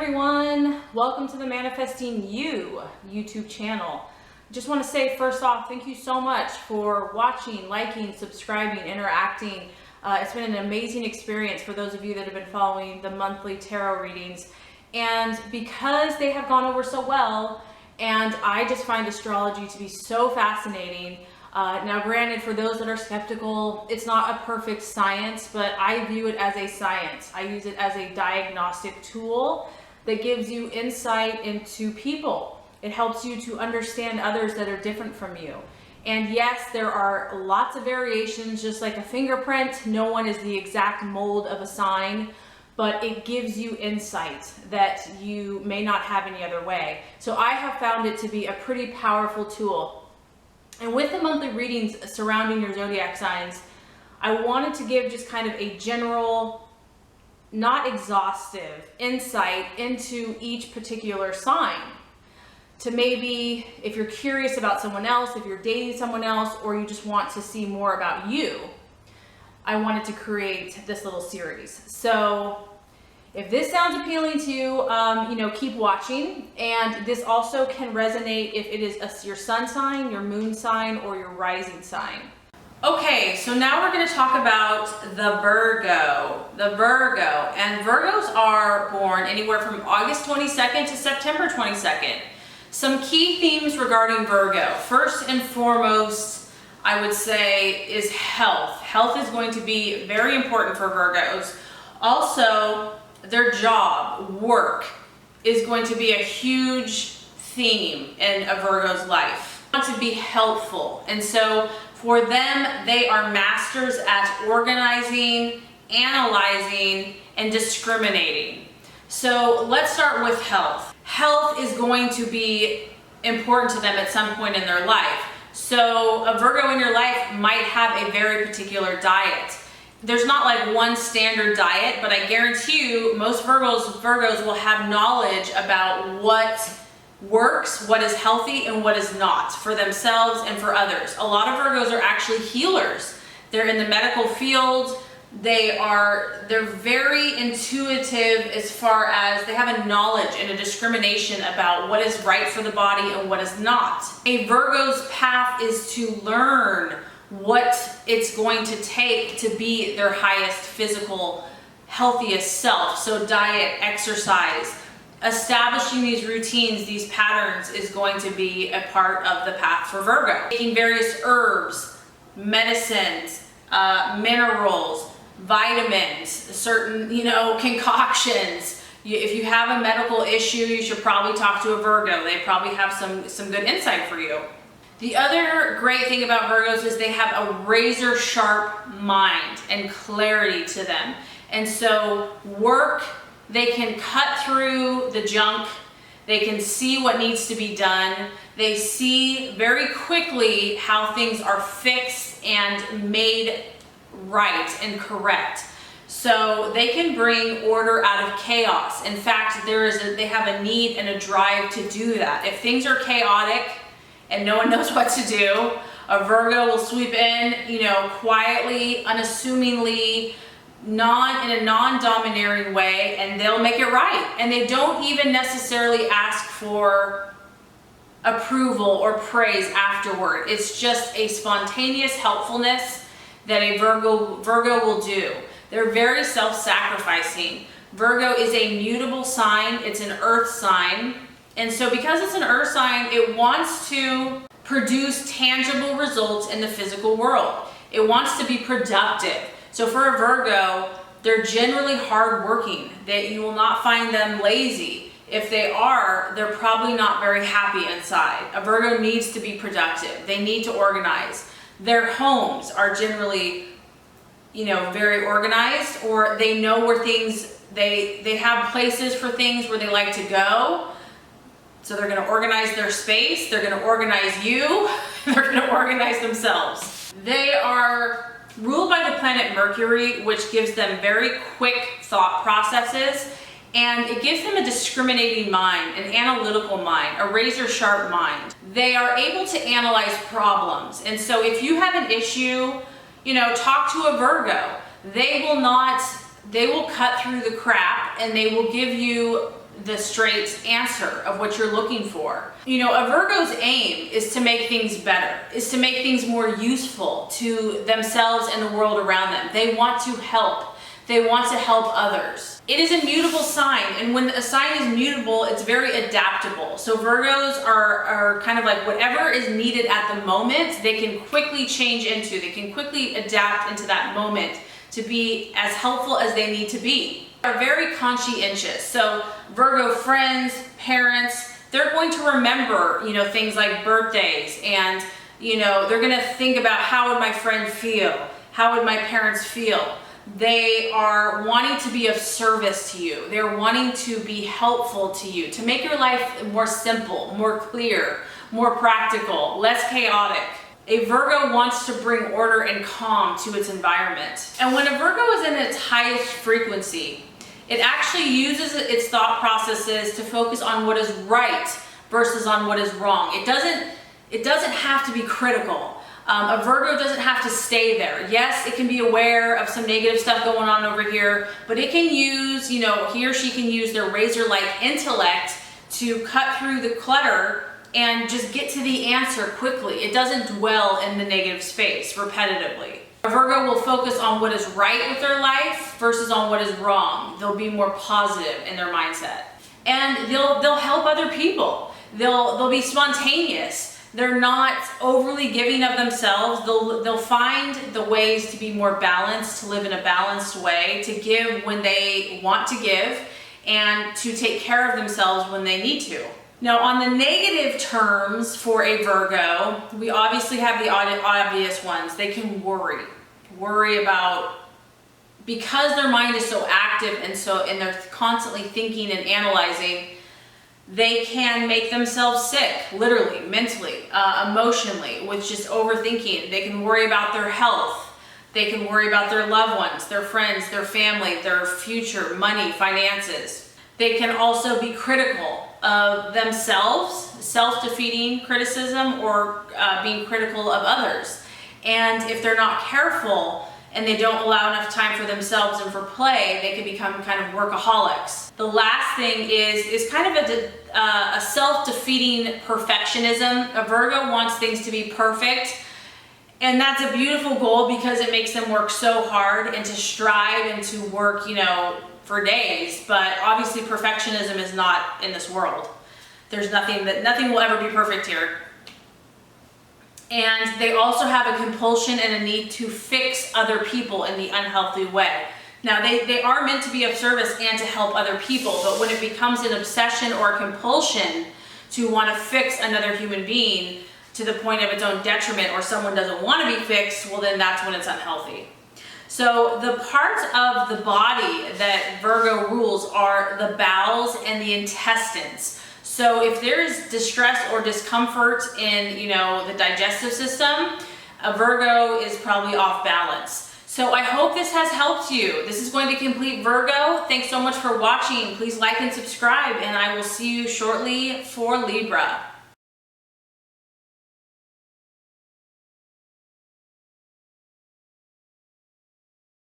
everyone, welcome to the Manifesting You YouTube channel. Just want to say first off, thank you so much for watching, liking, subscribing, interacting. It's been an amazing experience for those of you that have been following the monthly tarot readings, and because they have gone over so well, and I just find astrology to be so fascinating. Now granted, for those that are skeptical, it's not a perfect science, but I view it as a science. I use it as a diagnostic tool that gives you insight into people. It helps you to understand others that are different from you. And yes, there are lots of variations, just like a fingerprint. No one is the exact mold of a sign, but it gives you insight that you may not have any other way. So I have found it to be a pretty powerful tool. And with the monthly readings surrounding your zodiac signs, I wanted to give just kind of a general, not exhaustive insight into each particular sign. To maybe, if you're curious about someone else, if you're dating someone else, or you just want to see more about you, I wanted to create this little series. So if this sounds appealing to you, keep watching. And this also can resonate if it is your sun sign, your moon sign, or your rising sign. Okay, so now we're going to talk about the Virgo. And Virgos are born anywhere from August 22nd to September 22nd. Some key themes regarding Virgo. First and foremost, I would say, is health. Health is going to be very important for Virgos. Also, their job, work, is going to be a huge theme in a Virgo's life. They want to be helpful, and so for them, they are masters at organizing, analyzing, and discriminating. So let's start with health. Health is going to be important to them at some point in their life. So a Virgo in your life might have a very particular diet. There's not like one standard diet, but I guarantee you most Virgos will have knowledge about what works, what is healthy, and what is not for themselves and for others. A lot of Virgos are actually healers. They're in the medical field. They're very intuitive as far as they have a knowledge and a discrimination about what is right for the body and what is not. A Virgo's path is to learn what it's going to take to be their highest physical, healthiest self. So diet, exercise, establishing these routines, these patterns is going to be a part of the path for Virgo. Taking various herbs, medicines, minerals, vitamins, certain, concoctions. If you have a medical issue, you should probably talk to a Virgo. They probably have some good insight for you. The other great thing about Virgos is they have a razor sharp mind and clarity to them. And so work, they can cut through the junk. They can see what needs to be done. They see very quickly how things are fixed and made right and correct. So they can bring order out of chaos. In fact, they have a need and a drive to do that. If things are chaotic and no one knows what to do, a Virgo will sweep in, quietly, unassumingly, in a non-domineering way, and they'll make it right. And they don't even necessarily ask for approval or praise afterward. It's just a spontaneous helpfulness that a Virgo will do. They're very self-sacrificing. Virgo is a mutable sign. It's an earth sign. And so because it's an earth sign, it wants to produce tangible results in the physical world. It wants to be productive. So for a Virgo, they're generally hardworking. You will not find them lazy. If they are, they're probably not very happy inside. A Virgo needs to be productive. They need to organize. Their homes are generally, very organized, or they know where things, they have places for things where they like to go. So they're going to organize their space, they're going to organize you, they're going to organize themselves. They are ruled by the planet Mercury, which gives them very quick thought processes, and it gives them a discriminating mind, an analytical mind, a razor sharp mind. They are able to analyze problems, and so if you have an issue, talk to a Virgo. They will cut through the crap, and they will give you the straight answer of what you're looking for. You know, a Virgo's aim is to make things better, is to make things more useful to themselves and the world around them. They want to help. They want to help others. It is a mutable sign, and when a sign is mutable, it's very adaptable. So Virgos are kind of like whatever is needed at the moment, they can quickly change into, they can quickly adapt into that moment to be as helpful as they need to be. Are very conscientious. So Virgo friends, parents, they're going to remember, you know, things like birthdays, and, you know, they're going to think about how would my friend feel? How would my parents feel? They are wanting to be of service to you. They're wanting to be helpful to you, to make your life more simple, more clear, more practical, less chaotic. A Virgo wants to bring order and calm to its environment. And when a Virgo is in its highest frequency, it actually uses its thought processes to focus on what is right versus on what is wrong. It doesn't have to be critical. A Virgo doesn't have to stay there. Yes, it can be aware of some negative stuff going on over here, but it can use, you know, he or she can use their razor-like intellect to cut through the clutter and just get to the answer quickly. It doesn't dwell in the negative space repetitively. A Virgo will focus on what is right with their life versus on what is wrong. They'll be more positive in their mindset. And they'll help other people. They'll be spontaneous. They're not overly giving of themselves. They'll find the ways to be more balanced, to live in a balanced way, to give when they want to give, and to take care of themselves when they need to. Now, on the negative terms for a Virgo, we obviously have the obvious ones. They can worry about, because their mind is so active and they're constantly thinking and analyzing, they can make themselves sick, literally, mentally, emotionally, with just overthinking. They can worry about their health. They can worry about their loved ones, their friends, their family, their future, money, finances. They can also be critical of themselves, self-defeating criticism, or being critical of others. And if they're not careful and they don't allow enough time for themselves and for play, they can become kind of workaholics. The last thing is kind of a self-defeating perfectionism. A Virgo wants things to be perfect, and that's a beautiful goal because it makes them work so hard and to strive and to work, you know, for days. But obviously perfectionism is not in this world. There's nothing will ever be perfect here. And they also have a compulsion and a need to fix other people in the unhealthy way. Now, they are meant to be of service and to help other people, but when it becomes an obsession or a compulsion to want to fix another human being to the point of its own detriment, or someone doesn't want to be fixed, well, then that's when it's unhealthy. So the parts of the body that Virgo rules are the bowels and the intestines. So if there's distress or discomfort in, you know, the digestive system, a Virgo is probably off balance. So I hope this has helped you. This is going to complete Virgo. Thanks so much for watching. Please like and subscribe, and I will see you shortly for Libra.